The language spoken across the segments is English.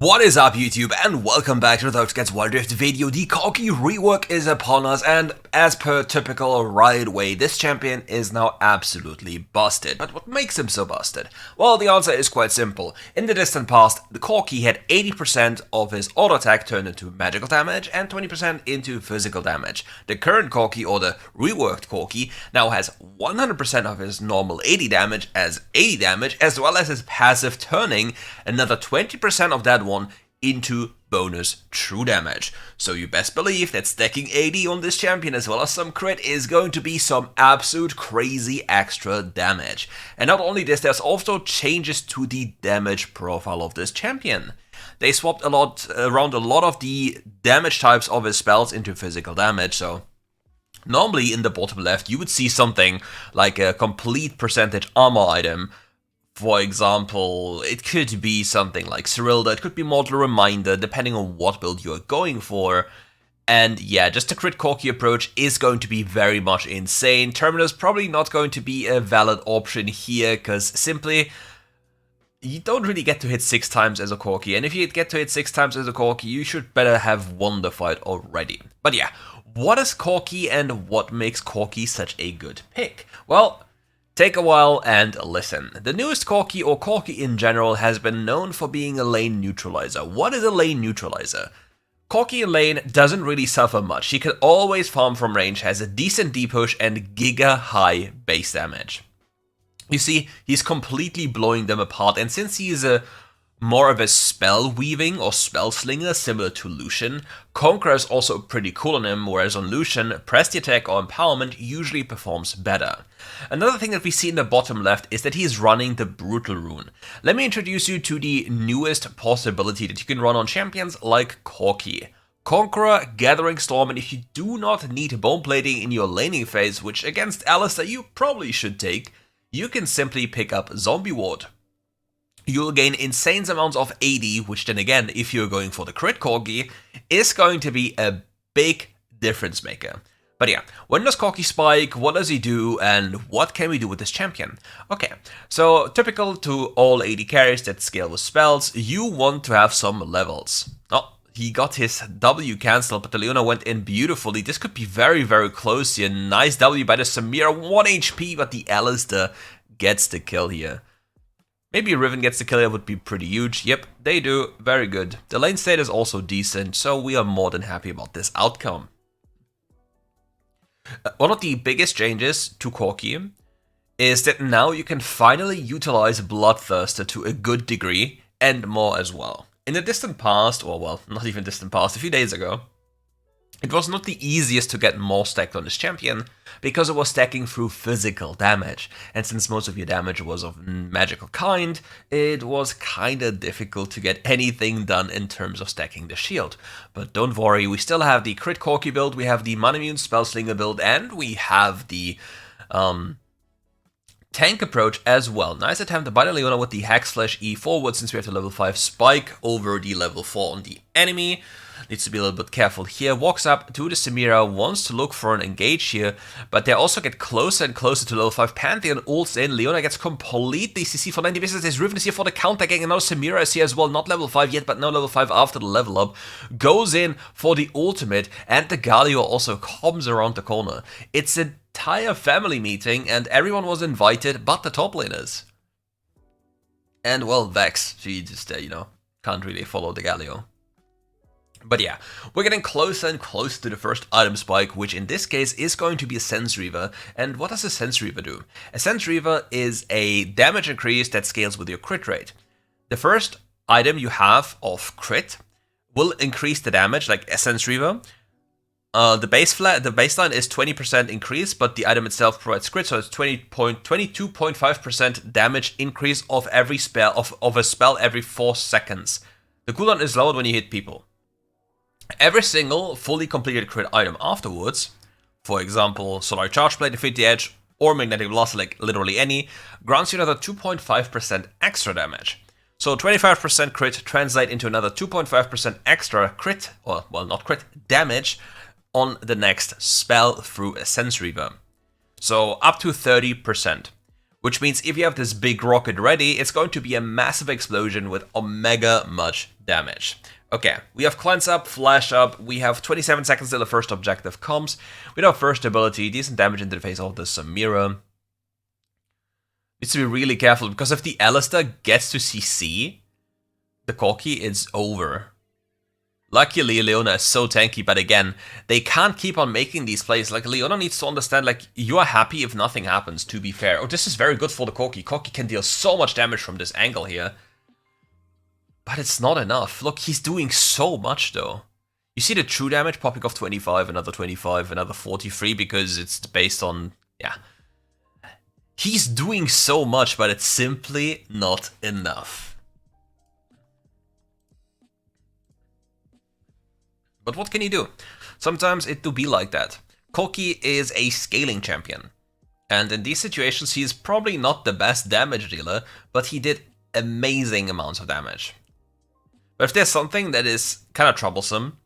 What is up YouTube, and welcome back to the RiftGuides WildRift video. The Corki rework is upon us, and as per typical right way, this champion is now absolutely busted. But what makes him so busted? Well, the answer is quite simple. In the distant past, the Corki had 80% of his auto attack turned into magical damage and 20% into physical damage. The current Corki, or the reworked Corki, now has 100% of his normal 80 damage as 80 damage, as well as his passive turning another 20% of that one into bonus true damage. So you best believe that stacking 80 on this champion as well as some crit is going to be some absolute crazy extra damage. And not only this, there's also changes to the damage profile of this champion. They swapped around a lot of the damage types of his spells into physical damage, so normally in the bottom left you would see something like a complete percentage armor item. For example, it could be something like Cyrilda, it could be Mortal Reminder, depending on what build you are going for. And yeah, just the crit Corki approach is going to be very much insane. Terminus probably not going to be a valid option here, because simply, you don't really get to hit 6 times as a Corki. And if you get to hit 6 times as a Corki, you should better have won the fight already. But yeah, what is Corki and what makes Corki such a good pick? Well, take a while and listen. The newest Corki, or Corki in general, has been known for being a lane neutralizer. What is a lane neutralizer? Corki in lane doesn't really suffer much. He can always farm from range, has a decent D-push and giga high base damage. You see, he's completely blowing them apart, and since he is more of a spell weaving or spell slinger similar to Lucian, Conqueror is also pretty cool on him, whereas on Lucian, press the attack or empowerment usually performs better. Another thing that we see in the bottom left is that he's running the Brutal Rune. Let me introduce you to the newest possibility that you can run on champions like Corki. Conqueror, Gathering Storm, and if you do not need bone plating in your laning phase, which against Alistair you probably should take, you can simply pick up Zombie Ward. You'll gain insane amounts of AD, which then again, if you're going for the crit Corki, is going to be a big difference maker. But yeah, when does Corki spike, what does he do, and what can we do with this champion? Okay, so typical to all AD carries that scale with spells, you want to have some levels. Oh, he got his W cancelled, but the Leona went in beautifully. This could be very, very close here. Nice W by the Samira, 1 HP, but the Alistair gets the kill here. Maybe Riven gets the kill here would be pretty huge. Yep, they do. Very good. The lane state is also decent, so we are more than happy about this outcome. One of the biggest changes to Corki is that now you can finally utilize Bloodthirster to a good degree, and more as well. In the distant past, or well, not even distant past, a few days ago, it was not the easiest to get more stacked on this champion, because it was stacking through physical damage, and since most of your damage was of magical kind, it was kinda difficult to get anything done in terms of stacking the shield. But don't worry, we still have the crit Corki build, we have the Manimmune Spellslinger build, and we have the tank approach as well. Nice attempt by the Leona with the Hack/E forward, since we have the level 5 spike over the level 4 on the enemy. Needs to be a little bit careful here. Walks up to the Samira, wants to look for an engage here, but they also get closer and closer to level 5. Pantheon ults in, Leona gets completely CC for 90 business. There's Riven is here for the counter gang, and now Samira is here as well. Not level 5 yet, but now level 5 after the level up. Goes in for the ultimate, and the Galio also comes around the corner. It's an entire family meeting, and everyone was invited but the top laners. And well, Vex, she just, can't really follow the Galio. But yeah, we're getting closer and closer to the first item spike, which in this case is going to be a Sense Reaver. And what does a Sense Reaver do? A Sense Reaver is a damage increase that scales with your crit rate. The first item you have of crit will increase the damage, like a Sense Reaver. The baseline is 20% increase, but the item itself provides crit, so it's 22.5% damage increase of every spell of a spell every 4 seconds. The cooldown is lowered when you hit people. Every single fully completed crit item afterwards, for example, Solar Charge Blade, Defeat the Edge, or Magnetic Blast, like literally any, grants you another 2.5% extra damage. So 25% crit translate into another 2.5% extra crit, or well, not crit, damage on the next spell through a Sense Reaver. So up to 30%. Which means if you have this big rocket ready, it's going to be a massive explosion with omega much damage. Okay, we have Cleanse up, Flash up, we have 27 seconds till the first objective comes. With our first ability, decent damage into the face of the Samira. Needs to be really careful, because if the Alistair gets to CC, the Corki is over. Luckily, Leona is so tanky, but again, they can't keep on making these plays. Like, Leona needs to understand, like, you are happy if nothing happens, to be fair. Oh, this is very good for the Corki. Corki can deal so much damage from this angle here. But it's not enough. Look, he's doing so much, though. You see the true damage popping off 25, another 25, another 43, because it's based on, yeah. He's doing so much, but it's simply not enough. But what can you do? Sometimes it do be like that. Corki is a scaling champion. And in these situations, he is probably not the best damage dealer, but he did amazing amounts of damage. But if there's something that is kind of troublesome,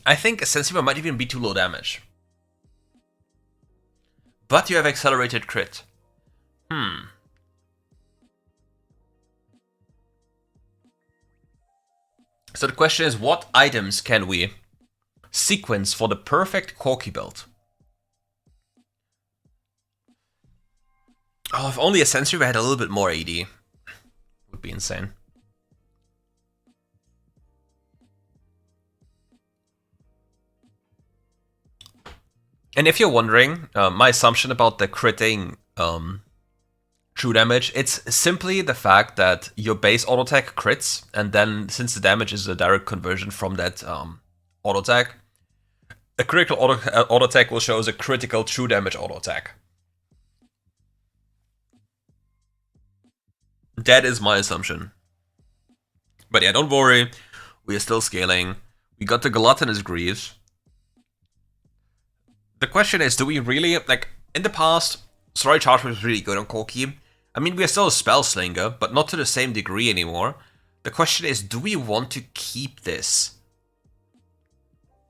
I think a Sensible might even be too low damage. But you have accelerated crit. So the question is, what items can we sequence for the perfect Corki build? Oh, if only a Sensory had a little bit more AD. Would be insane. And if you're wondering, my assumption about the critting true damage, it's simply the fact that your base auto attack crits, and then since the damage is a direct conversion from that auto attack, a critical auto attack will show as a critical true damage auto attack. That is my assumption. But yeah, don't worry, we are still scaling. We got the Gluttonous Greaves. The question is, do we really, like, in the past, Sorry Charge was really good on Corki. I mean, we are still a spell slinger, but not to the same degree anymore. The question is, do we want to keep this?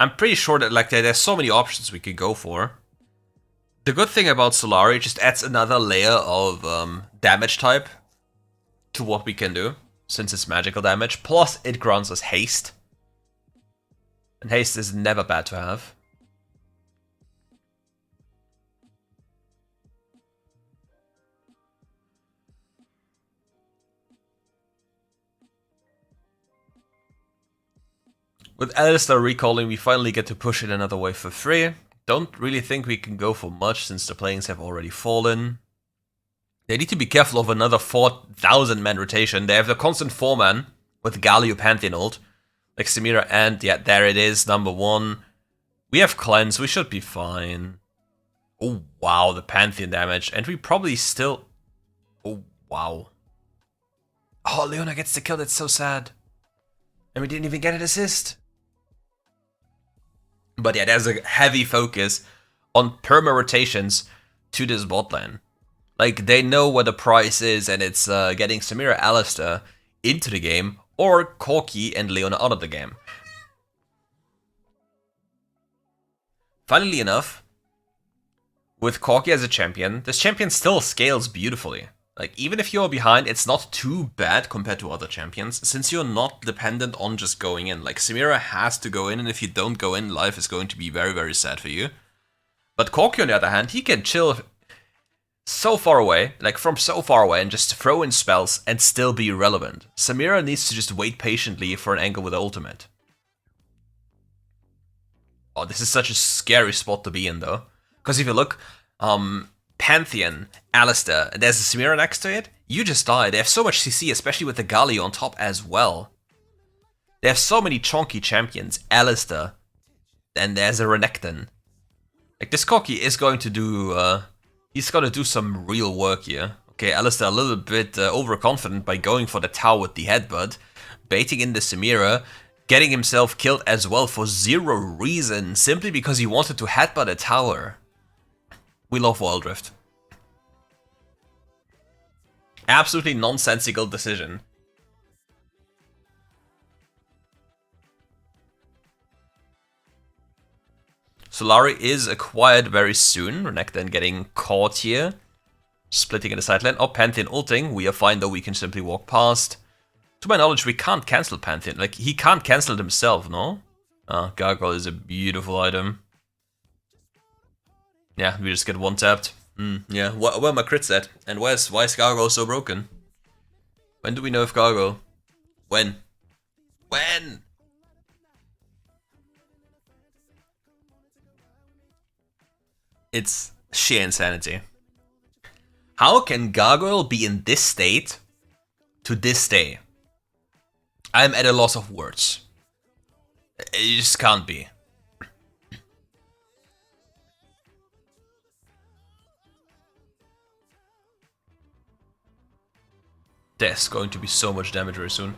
I'm pretty sure that, like, there's so many options we could go for. The good thing about Solari just adds another layer of damage type to what we can do, since it's magical damage. Plus, it grants us haste. And haste is never bad to have. With Alistair recalling, we finally get to push it another wave for free. Don't really think we can go for much since the planes have already fallen. They need to be careful of another 4,000 man rotation. They have the constant 4-man with Galio Pantheon ult. Like Samira and, yeah, there it is, number 1. We have Cleanse, we should be fine. Oh, wow, the Pantheon damage. And we probably still... Oh, wow. Oh, Leona gets the kill, that's so sad. And we didn't even get an assist. But yeah, there's a heavy focus on perma-rotations to this bot lane. Like, they know what the price is, and it's getting Samira Alistair into the game, or Corki and Leona out of the game. Funnily enough, with Corki as a champion, this champion still scales beautifully. Like, even if you're behind, it's not too bad compared to other champions, since you're not dependent on just going in. Like, Samira has to go in, and if you don't go in, life is going to be very, very sad for you. But Corki, on the other hand, he can chill so far away, like from so far away, and just throw in spells and still be relevant. Samira needs to just wait patiently for an angle with the ultimate. Oh, this is such a scary spot to be in, though. Because if you look, Pantheon, Alistair, and there's a Samira next to it, you just die. They have so much CC, especially with the Galio on top as well. They have so many chonky champions. Alistair, then there's a Renekton. Like, this Corki is going to do, he's gonna do some real work here. Okay, Alistair a little bit overconfident by going for the tower with the headbutt, baiting in the Samira, getting himself killed as well for zero reason, simply because he wanted to headbutt a tower. We love WildRift. Absolutely nonsensical decision. Solari is acquired very soon. Renekton getting caught here. Splitting in the side lane. Oh, Pantheon ulting. We are fine though, we can simply walk past. To my knowledge, we can't cancel Pantheon. Like, he can't cancel it himself, no? Gargoyle is a beautiful item. Yeah, we just get one tapped. Yeah, where are my crits at? And why is Gargoyle so broken? When do we know if Gargoyle? When? When? It's sheer insanity. How can Gargoyle be in this state to this day? I'm at a loss of words. It just can't be. There's going to be so much damage very soon.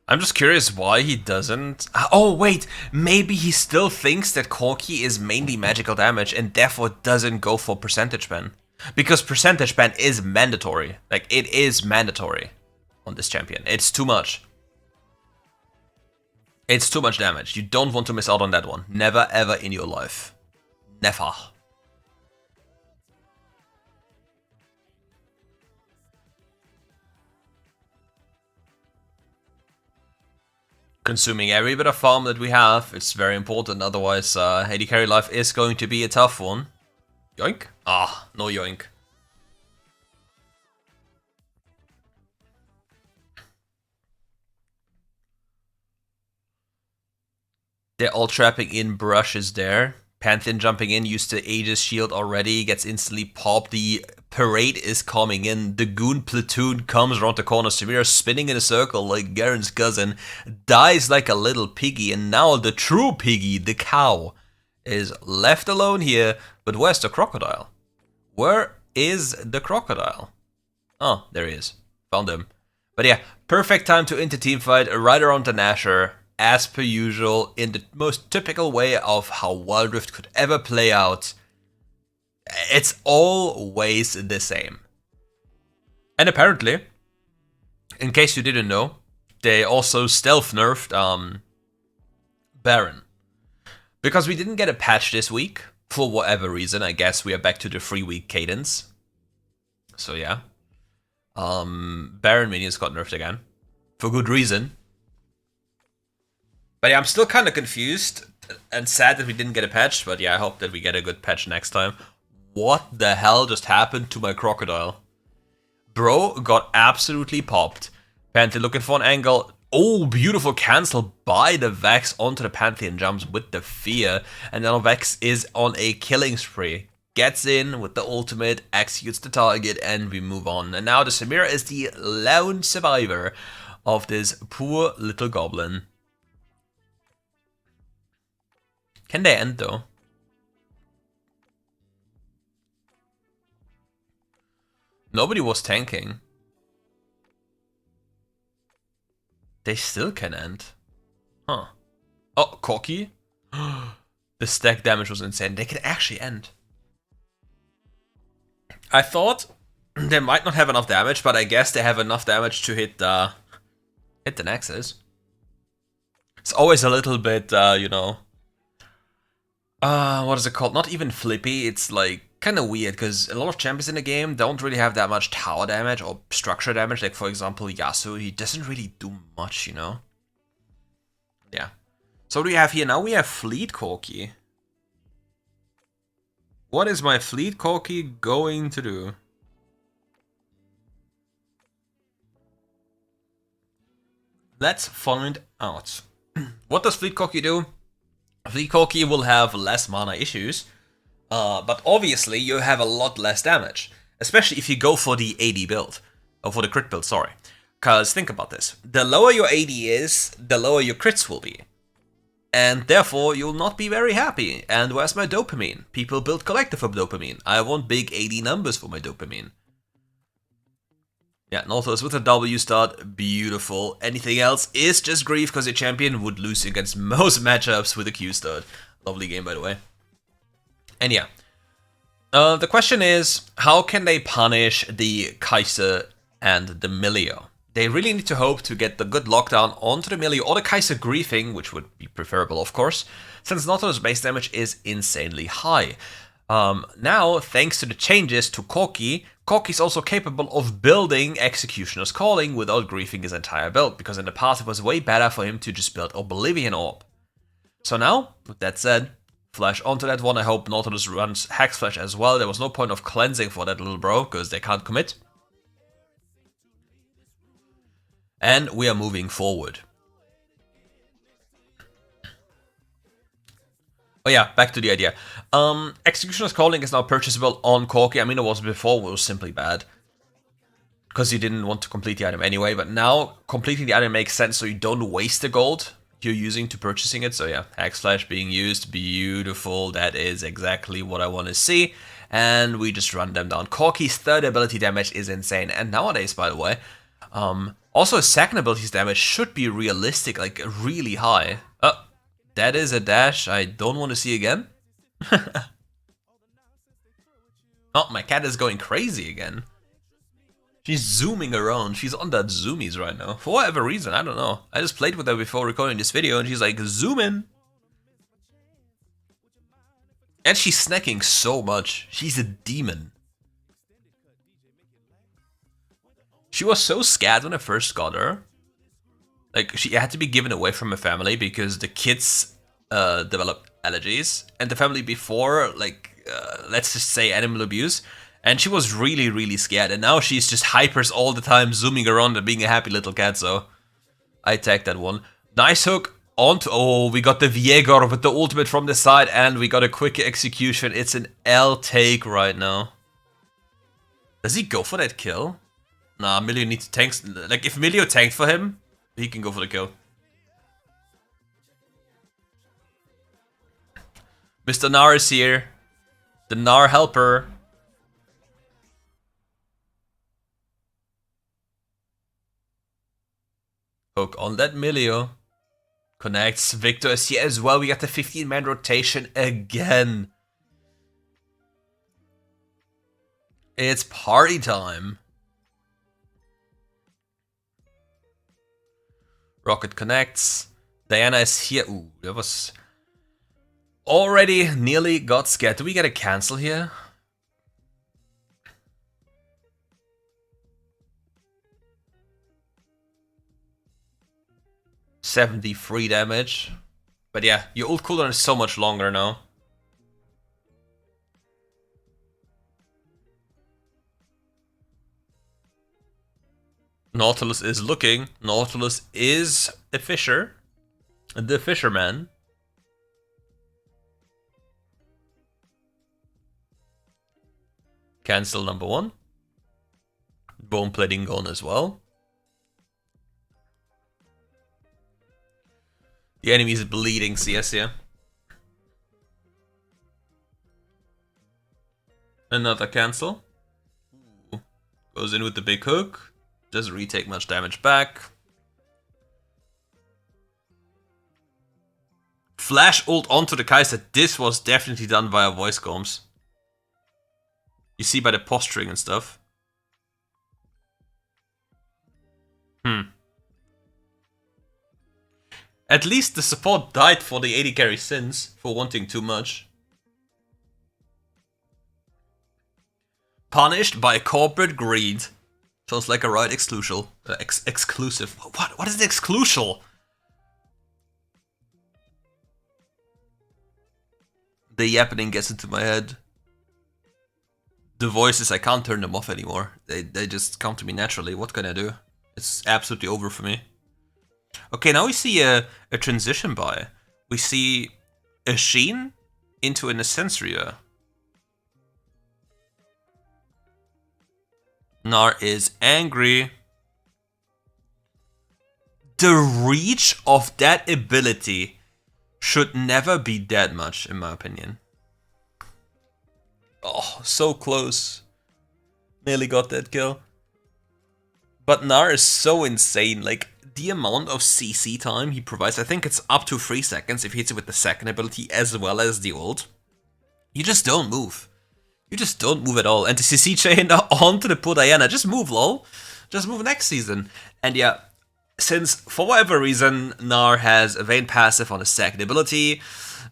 I'm just curious why he doesn't... Oh wait, maybe he still thinks that Corki is mainly magical damage and therefore doesn't go for percentage ban. Because percentage ban is mandatory. Like, it is mandatory on this champion. It's too much. It's too much damage. You don't want to miss out on that one. Never ever in your life. Never. Consuming every bit of farm that we have, it's very important, otherwise AD carry life is going to be a tough one. Yoink? Ah, no yoink. They're all trapping in brushes there. Pantheon jumping in, used the Aegis shield already, gets instantly popped. The parade is coming in. The goon platoon comes around the corner. Samira spinning in a circle like Garen's cousin. Dies like a little piggy. And now the true piggy, the cow, is left alone here. But where's the crocodile? Where is the crocodile? Oh, there he is. Found him. But yeah, perfect time to enter teamfight right around the Nasher. As per usual, in the most typical way of how WildRift could ever play out. It's always the same. And apparently, in case you didn't know, they also stealth nerfed Baron. Because we didn't get a patch this week, for whatever reason. I guess we are back to the 3-week cadence. So yeah. Baron minions got nerfed again. For good reason. But yeah, I'm still kind of confused and sad that we didn't get a patch. But yeah, I hope that we get a good patch next time. What the hell just happened to my crocodile? Bro got absolutely popped. Pantheon looking for an angle. Oh, beautiful cancel by the Vex onto the Pantheon, jumps with the fear. And now Vex is on a killing spree. Gets in with the ultimate, executes the target, and we move on. And now the Samira is the lone survivor of this poor little goblin. Can they end though? Nobody was tanking. They still can end. Huh. Oh, Corki? The stack damage was insane. They can actually end. I thought they might not have enough damage, but I guess they have enough damage to hit the Nexus. It's always a little bit, you know... what is it called? Not even flippy, it's like kind of weird, because a lot of champions in the game don't really have that much tower damage or structure damage. Like, for example, Yasuo, he doesn't really do much, you know? Yeah. So what do we have here? Now we have Fleet Corki. What is my Fleet Corki going to do? Let's find out. What does Fleet Corki do? Fleet Corki will have less mana issues, but obviously you have a lot less damage, especially if you go for the AD build, or for the crit build, sorry. Because think about this, the lower your AD is, the lower your crits will be. And therefore you'll not be very happy. And where's my dopamine? People build collector for dopamine. I want big AD numbers for my dopamine. Yeah, Nautilus with a W start, beautiful. Anything else is just grief, because your champion would lose against most matchups with a Q start. Lovely game, by the way. And yeah, the question is, how can they punish the Kai'Sa and the Milio? They really need to hope to get the good lockdown onto the Milio or the Kai'Sa griefing, which would be preferable, of course, since Nautilus base damage is insanely high. Now, thanks to the changes to Corki, Corki's also capable of building Executioner's Calling without griefing his entire build, because in the past it was way better for him to just build Oblivion Orb. So now, with that said, flash onto that one. I hope Nautilus runs Hex Flash as well. There was no point of cleansing for that little bro, because they can't commit. And we are moving forward. Oh yeah, back to the idea. Executioner's Calling is now purchasable on Corki. I mean, it was before, it was simply bad, because you didn't want to complete the item anyway, but now completing the item makes sense, so you don't waste the gold you're using to purchasing it. So yeah, Hex Flash being used, beautiful. That is exactly what I want to see. And we just run them down. Corki's third ability damage is insane, and nowadays, by the way, also his second ability's damage should be realistic, like really high. That is a dash I don't want to see again. Oh, my cat is going crazy again. She's zooming around. She's on that zoomies right now. For whatever reason, I don't know. I just played with her before recording this video and she's like, zoom in. And she's snacking so much. She's a demon. She was so scared when I first got her. Like, she had to be given away from her family because the kids developed allergies. And the family before, like, let's just say animal abuse. And she was really, really scared. And now she's just hypers all the time, zooming around and being a happy little cat. So I tagged that one. Nice hook onto... Oh, we got the Viegor with the ultimate from the side. And we got a quick execution. It's an L take right now. Does he go for that kill? Nah, Milio needs tanks. Like, if Milio tanked for him, he can go for the kill. Mr. Nar is here. The Nar helper. Hook on that Milio. Connects. Victor is here as well. We got the 15-man rotation again. It's party time. Rocket connects. Diana is here. Ooh, that was... Already nearly got scared. Do we get a cancel here? $73 damage. But yeah, your ult cooldown is so much longer now. Nautilus is looking. Nautilus is a fisher. The fisherman. Cancel number one. Bone plating gone as well. The enemy is bleeding CS here. Another cancel. Ooh. Goes in with the big hook. Doesn't really take much damage back. Flash ult onto the Kaiser. This was definitely done via voice comms. You see by the posturing and stuff. At least the support died for the 80 carry sins for wanting too much. Punished by corporate greed. Sounds like a right exclusive. Exclusive. What is the exclusive? The yappening gets into my head. The voices, I can't turn them off anymore. They just come to me naturally. What can I do? It's absolutely over for me. Okay, now we see a transition buy. We see a Sheen into an Essentia. Nar is angry. The reach of that ability should never be that much, in my opinion. Oh, so close. Nearly got that kill. But Nar is so insane. Like, the amount of CC time he provides, I think it's up to 3 seconds if he hits it with the second ability as well as the ult. You just don't move. You just don't move at all. And the CC chain onto the poor Diana. Just move, lol. Just move next season. And yeah, since for whatever reason Nar has a Vayne passive on his second ability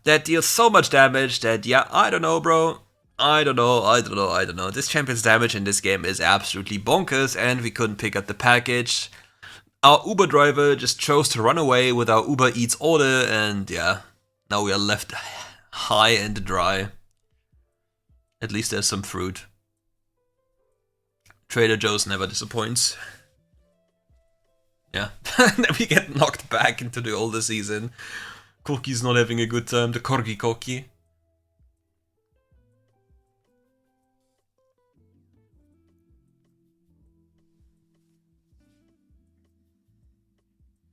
that deals so much damage that, yeah, I don't know, bro. I don't know. This champion's damage in this game is absolutely bonkers, and we couldn't pick up the package. Our Uber driver just chose to run away with our Uber Eats order, and yeah, now we are left high and dry. At least there's some fruit. Trader Joe's never disappoints. Yeah, then we get knocked back into the older season. Corki's not having a good time, the Corki.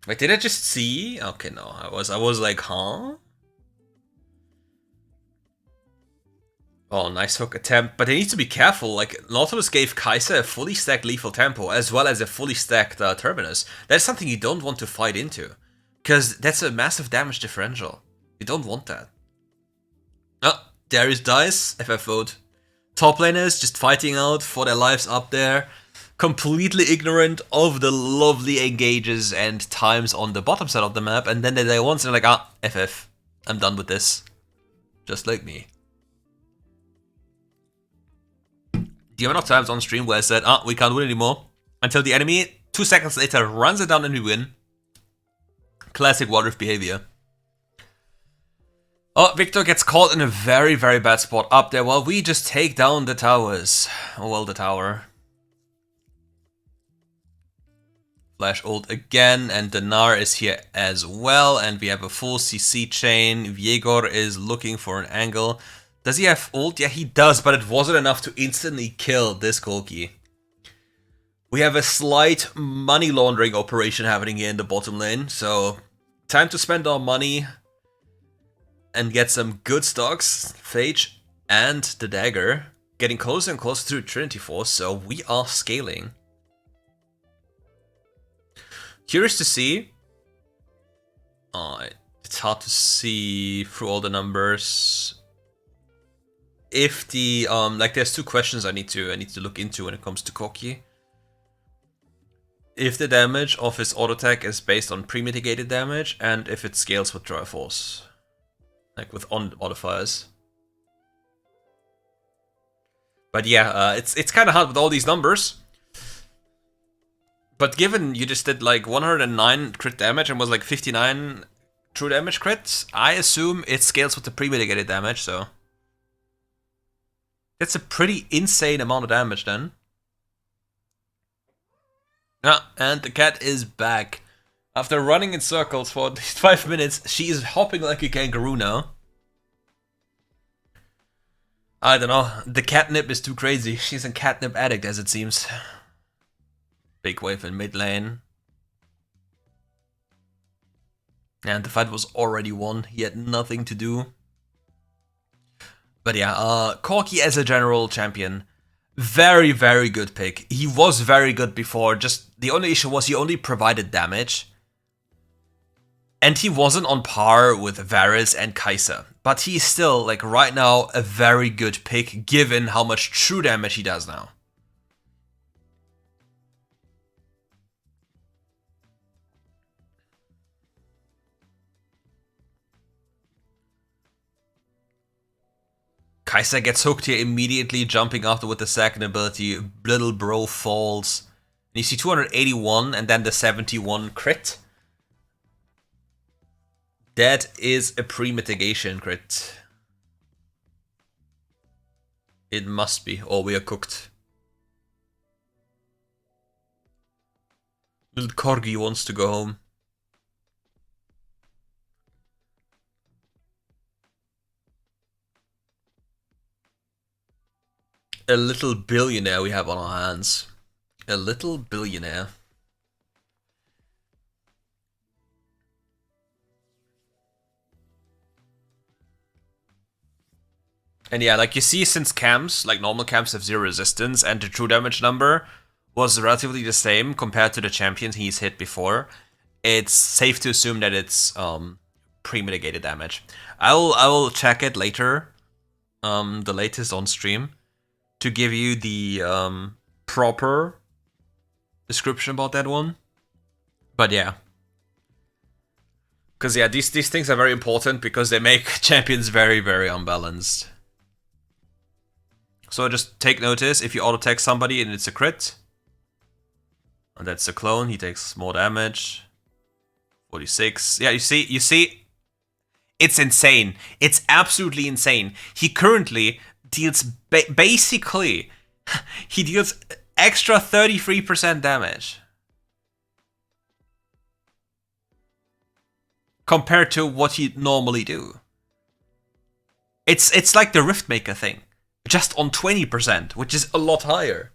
Wait, did I just see? Okay, no, I was like, huh? Oh, nice hook attempt, but they need to be careful. Like, Nautilus gave Kaiser a fully stacked lethal tempo as well as a fully stacked Terminus. That's something you don't want to fight into, because that's a massive damage differential. You don't want that. Oh, Darius dies. FF vote. Top laners just fighting out for their lives up there, completely ignorant of the lovely engages and times on the bottom side of the map, and then they once and they're like, FF, I'm done with this. Just like me. The amount of times on stream where I said, we can't win anymore, until the enemy 2 seconds later runs it down and we win. Classic WildRift behavior. Oh, Victor gets caught in a very, very bad spot up there while we just take down the towers. Oh well, the tower. Flash ult again, and the Gnar is here as well, and we have a full CC chain. Viegor is looking for an angle. Does he have ult? Yeah, he does, but it wasn't enough to instantly kill this Corki. We have a slight money laundering operation happening here in the bottom lane, so time to spend our money and get some good stocks. Phage and the dagger getting closer and closer to Trinity Force, so we are scaling. Curious to see. It's hard to see through all the numbers. If the like, there's two questions I need to look into when it comes to Corki. If the damage of his auto attack is based on pre-mitigated damage, and if it scales with Triforce, like with on modifiers. But yeah, it's kind of hard with all these numbers. But given you just did like 109 crit damage and was like 59 true damage crits, I assume it scales with the pre-mitigated damage, so that's a pretty insane amount of damage then. And the cat is back. After running in circles for 5 minutes, she is hopping like a kangaroo now. I don't know, the catnip is too crazy. She's a catnip addict, as it seems. Big wave in mid lane. And the fight was already won. He had nothing to do. But yeah, Corki as a general champion, very, very good pick. He was very good before, just the only issue was he only provided damage. And he wasn't on par with Varus and Kai'Sa. But he's still, like, right now, a very good pick, given how much true damage he does now. Kai'Sa gets hooked here immediately, jumping after with the second ability. Little bro falls. And you see 281 and then the 71 crit. That is a pre-mitigation crit. It must be, or we are cooked. Little Corgi wants to go home. A little billionaire we have on our hands. A little billionaire. And yeah, like you see, since camps, like normal camps have 0 resistance, and the true damage number was relatively the same compared to the champions he's hit before, it's safe to assume that it's pre-mitigated damage. I will check it later, the latest on stream, to give you the proper description about that one. But yeah. Because yeah, these things are very important because they make champions very, very unbalanced. So just take notice, if you auto-attack somebody and it's a crit, and that's a clone, he takes more damage. 46. Yeah, you see, it's insane. It's absolutely insane. He currently deals, basically, he deals extra 33% damage. Compared to what he'd normally do. It's like the Riftmaker thing. Just on 20%, which is a lot higher.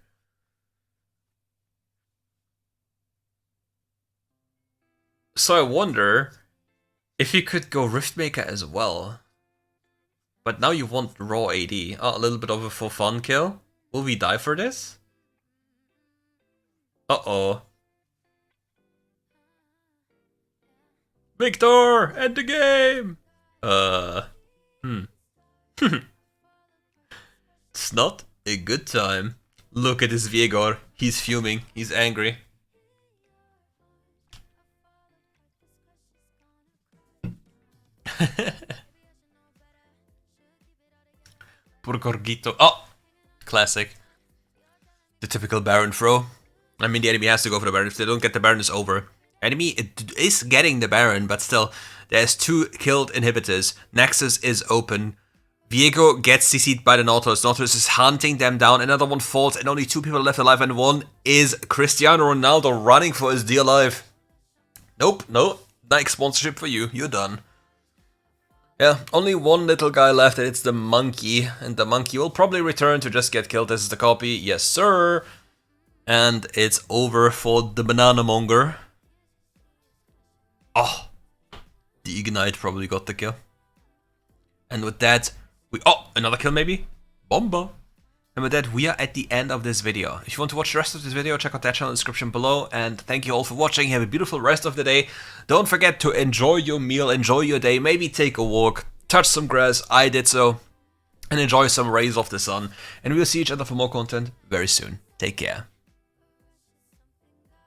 So I wonder if you could go Riftmaker as well. But now you want raw AD. Oh, a little bit of a for fun kill. Will we die for this? Uh-oh. Victor! End the game! It's not a good time. Look at this Viegor. He's fuming. He's angry. Poor Gorgito. Oh! Classic. The typical Baron throw. I mean, the enemy has to go for the Baron. If they don't get the Baron, it's over. Enemy is getting the Baron, but still, there's 2 killed inhibitors. Nexus is open. Viego gets CC'd by the Nautilus. Nautilus is hunting them down. Another one falls, and only 2 people left alive, and one is Cristiano Ronaldo running for his dear life. Nope, no. Nike sponsorship for you. You're done. Yeah, only one little guy left, and it's the monkey. And the monkey will probably return to just get killed. This is the copy. Yes, sir. And it's over for the banana monger. Oh, the Ignite probably got the kill. And with that, oh, another kill maybe? Bomba. And with that, we are at the end of this video. If you want to watch the rest of this video, check out that channel in the description below. And thank you all for watching. Have a beautiful rest of the day. Don't forget to enjoy your meal, enjoy your day, maybe take a walk, touch some grass, I did so, and enjoy some rays of the sun. And we'll see each other for more content very soon. Take care.